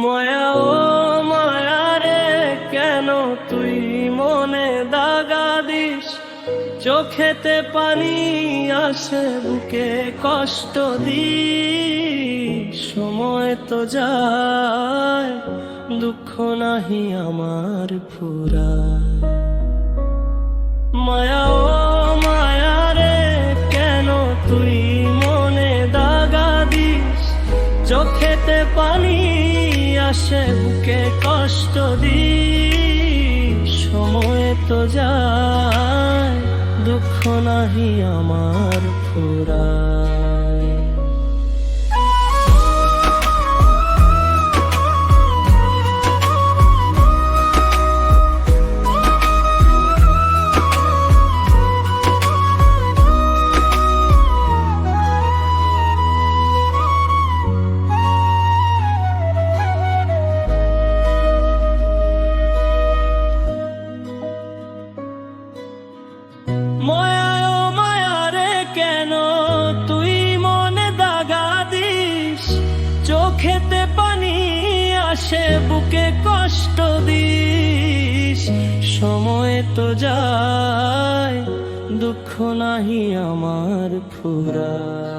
মায়া ও মায়া রে, কেন তুই মনে দাগা দিস? চোখেতে পানি আসে, বুকে কষ্ট দিস। সময় তো যায়, দুঃখ নাহি আমার ফুরায়। মায়া ও মায়া রে, কেন তুই মনে দাগা দিস? চোখেতে পানি আসে, বুকে কষ্ট দিস। সময় তো যায়, দুঃখ নাহি আমার ফুরায়। মায়া ও মায়া রে, কেন তুই মনে দাগা দিস? চোখেতে পানি আসে, বুকে কষ্ট দিস। সময় তো যায়, দুঃখ নাহি আমার ফুরায়।